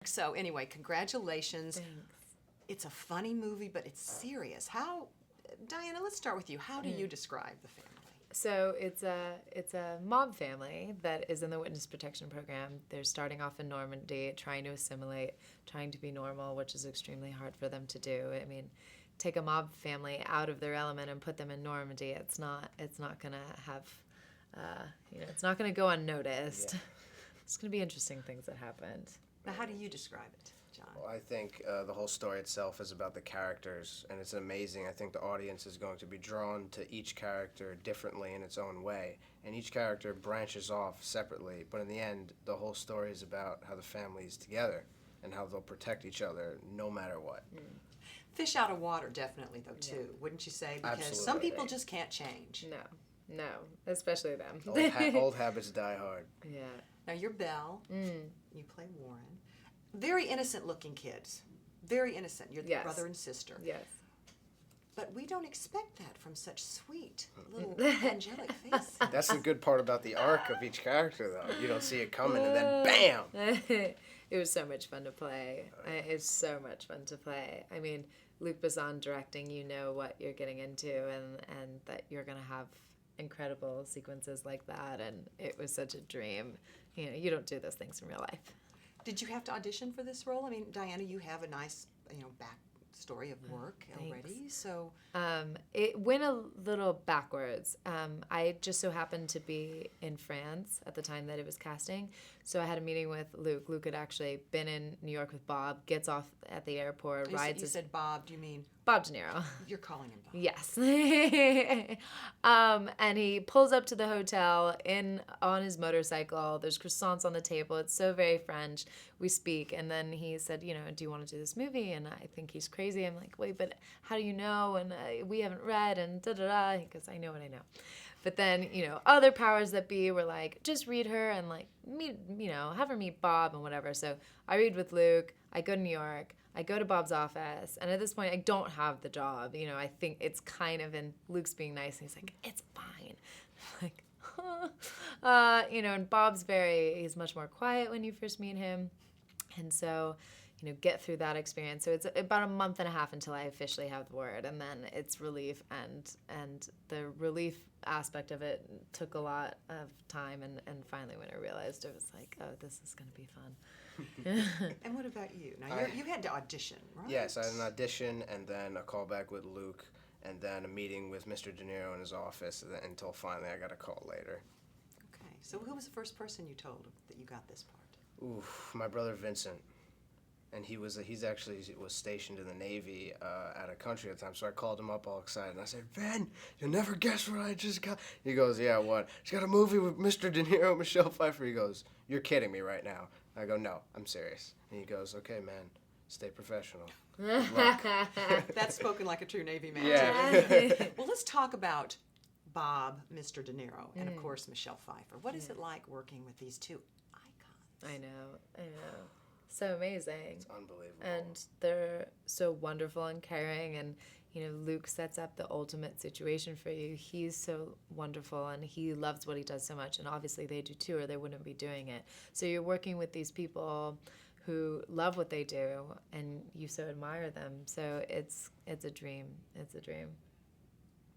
So anyway, congratulations. Thanks. It's a funny movie, but it's serious. Dianna, let's start with you. How do you describe the family? So it's a mob family that is in the witness protection program. They're starting off in Normandy, trying to assimilate, trying to be normal, which is extremely hard for them to do. I mean, take a mob family out of their element and put them in Normandy. It's not gonna have, it's not gonna go unnoticed. Yeah. It's gonna be interesting things that happened. Now, how do you describe it, John? Well, I think the whole story itself is about the characters, and it's amazing. I think the audience is going to be drawn to each character differently in its own way, and each character branches off separately, but in the end, the whole story is about how the family is together and how they'll protect each other no matter what. Fish out of water, definitely, though, too, wouldn't you say? Because Absolutely. some people just can't change. No, especially them. Old habits die hard. Yeah. Now, you're Belle. You play Warren. Very innocent-looking kids. Very innocent. You're the brother and sister. Yes. But we don't expect that from such sweet, little angelic faces. That's the good part about the arc of each character, though. You don't see it coming, and then bam! It was so much fun to play. It's so much fun to play. I mean, Luc Besson directing, you know what you're getting into, and that you're going to have incredible sequences like that, and it was such a dream. You know, you don't do those things in real life. Did you have to audition for this role? I mean, Dianna, you have a nice, backstory of work already, so... It went a little backwards. I just so happened to be in France at the time that it was casting, so I had a meeting with Luc. Luc had actually been in New York with Bob, gets off at the airport, rides... You said Bob, do you mean... Bob De Niro. You're calling him Bob. Yes. And he pulls up to the hotel on his motorcycle. There's croissants on the table. It's so very French. We speak. And then he said, do you want to do this movie? And I think he's crazy. I'm like, wait, but how do you know? And we haven't read and da-da-da. He goes, I know what I know. But then, other powers that be were like, just read her and like meet, have her meet Bob and whatever. So I read with Luc. I go to New York. I go to Bob's office, and at this point, I don't have the job. I think it's kind of, and Luke's being nice, and he's like, it's fine. I'm like, and Bob's he's much more quiet when you first meet him. And so, get through that experience. So it's about a month and a half until I officially have the word, and then it's relief, and the relief aspect of it took a lot of time, and finally when I realized, it was like, oh, this is going to be fun. And what about you? Now, you had to audition, right? Yes, I had an audition, and then a call back with Luc, and then a meeting with Mr. De Niro in his office, until finally I got a call later. Okay, so who was the first person you told that you got this part? Oof, my brother Vincent. And he's actually was stationed in the Navy out of country at the time, so I called him up all excited, and I said, Vin, you'll never guess what I just got. He goes, yeah, what? Just got a movie with Mr. De Niro and Michelle Pfeiffer. He goes, you're kidding me right now. I go, no, I'm serious. And he goes, okay, man, stay professional. Good luck. That's spoken like a true Navy man. Yeah. Well, let's talk about Bob, Mr. De Niro, and of course Michelle Pfeiffer. What is it like working with these two icons? I know. So amazing. It's unbelievable. And they're so wonderful and caring, and Luc sets up the ultimate situation for you. He's so wonderful, and he loves what he does so much, and obviously they do too, or they wouldn't be doing it. So you're working with these people who love what they do, and you so admire them. So it's a dream. It's a dream.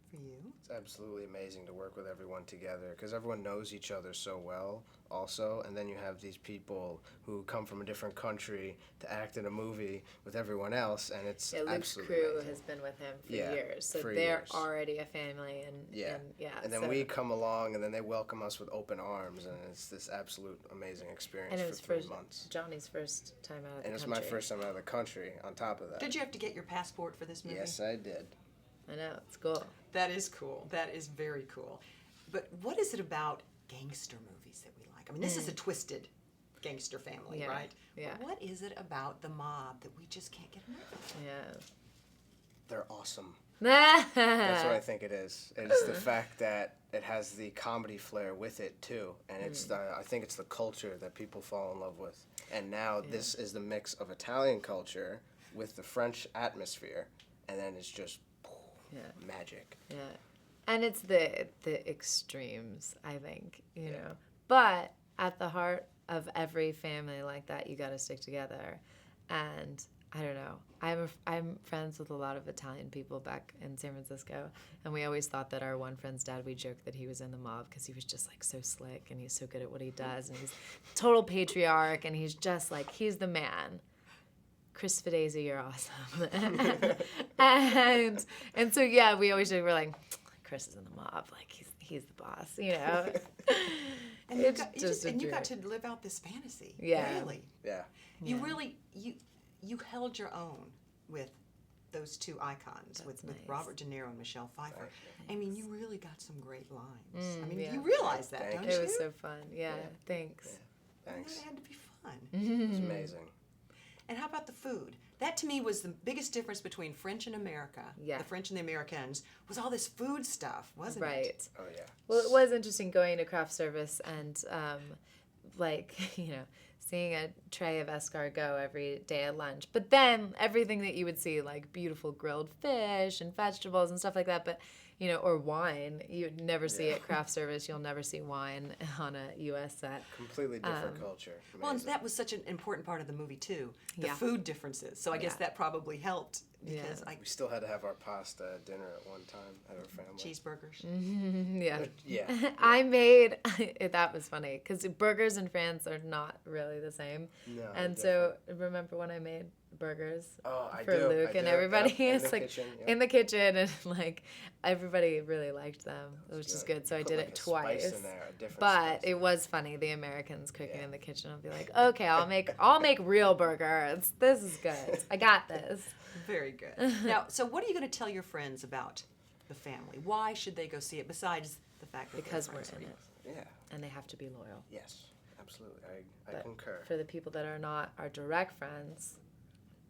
For you? It's absolutely amazing to work with everyone together, because everyone knows each other so well also, and then you have these people who come from a different country to act in a movie with everyone else, and it's Luc's absolutely crew amazing. Has been with him for Yeah, years, so for they're years. already a family, and and then we come along, and then they welcome us with open arms, and it's this absolute amazing experience and it for was 3 months. Johnny's first time out of the country. And it's my first time out of the country on top of that. Did you have to get your passport for this movie? Yes, I did. I know, it's cool. That is cool. That is very cool. But what is it about gangster movies that we like? I mean, this is a twisted gangster family, right? Yeah. But what is it about the mob that we just can't get enough of? Yeah. They're awesome. That's what I think it is. It's the fact that it has the comedy flair with it too, and it's I think it's the culture that people fall in love with. And now this is the mix of Italian culture with the French atmosphere, and then it's just magic. Yeah. And it's the extremes, I think, you know. But at the heart of every family like that, you got to stick together. And I don't know. I'm friends with a lot of Italian people back in San Francisco, and we always thought that our one friend's dad, we joked that he was in the mob because he was just like so slick and he's so good at what he does, and he's total patriarch, and he's just like, he's the man. Chris Fedese, you're awesome. and so yeah, we always joke, we're like, Chris is in the mob, like he's the boss, you know. And you got to live out this fantasy. Yeah. Really. Yeah. You really you held your own with those two icons, with nice. Robert De Niro and Michelle Pfeiffer. I mean, you really got some great lines. I mean, yeah. you realize that, Thank don't you. you? It was so fun. Yeah, thanks. Yeah. Thanks. That had to be fun. It was amazing. And how about the food? That to me was the biggest difference between French and America. Yeah. The French and the Americans was all this food stuff, wasn't it? Right. Oh yeah. Well, it was interesting going to craft service and, like, you know, seeing a tray of escargot every day at lunch. But then everything that you would see, like beautiful grilled fish and vegetables and stuff like that, but, you know, or wine, you'd never see at craft service. You'll never see wine on a U.S. set. Completely different culture. Well, and Amazing. that was such an important part of the movie, too. The Yeah. food differences. So I guess that probably helped because Yeah. We still had to have our pasta at dinner at one time at our family. cheeseburgers. Yeah. Yeah. I made, that was funny, because burgers in France are not really the same. No, And so remember when I made burgers I for do. Luc I and do. everybody? Yep, It's like kitchen, yep. in the kitchen, and like everybody really liked them, which is good. So I Put, did like, it a twice. spice in there, a different But spice. it was funny. The Americans cooking Yeah. in the kitchen. I'll be like, okay, I'll make real burgers. This is good. I got this. Very good. Now, so what are you going to tell your friends about the family? Why should they go see it besides the fact that Because they're we're friends in with it, Yeah. and they have to be loyal. Yes. Absolutely. I But concur. for the people that are not our direct friends,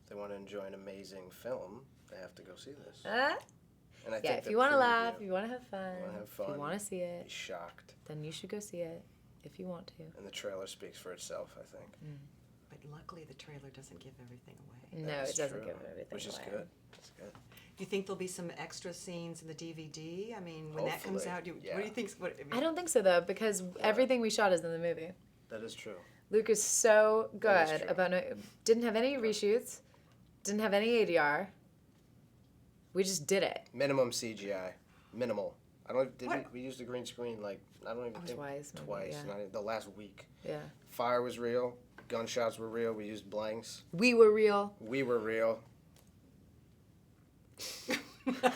If they want to enjoy an amazing film, they have to go see this. And I yeah, think if the you want to preview- laugh, you want to have fun, have if you fun, want to see it, be shocked. then you should go see it if you want to. And the trailer speaks for itself, I think. But luckily, the trailer doesn't give everything away. No, That's it doesn't true, give everything which is away. good. It's good. Do you think there'll be some extra scenes in the DVD? I mean, when that comes Hopefully, out, what yeah. do you think? I don't think so though, because everything we shot is in the movie. That is true. Luc is so That is good true. about didn't have any reshoots, didn't have any ADR. We just did it. Minimum CGI. Minimal. I don't. Did What? we used a green screen like I don't even think Twice, maybe, Twice. yeah. Not even, the last week. Yeah. Fire was real. Gunshots were real. We used blanks. We were real. We were real.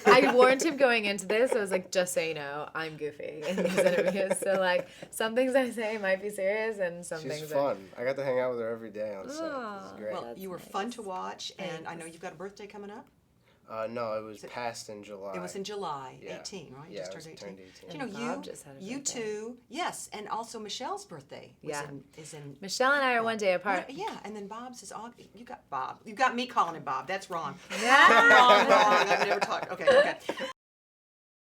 I warned him going into this. I was like, just so you know, I'm goofy in these interviews. So like, some things I say might be serious, and some She's things fun. I got to hang out with her every day on set. Aw. This is great. Well, That's you were fun nice. to watch, and I know Thanks. you've got a birthday coming up. No, it was passed in July. It was in July, Yeah. 18, right? You Yeah, just I was turned 18. turned 18. Do you know, And Bob just had a you birthday. two, yes, and also Michelle's birthday Yeah. is in. Michelle and I are one day apart. Yeah, and then Bob's is August. You got Bob. You got me calling him Bob. That's wrong. Yeah. wrong. I've never talked. Okay.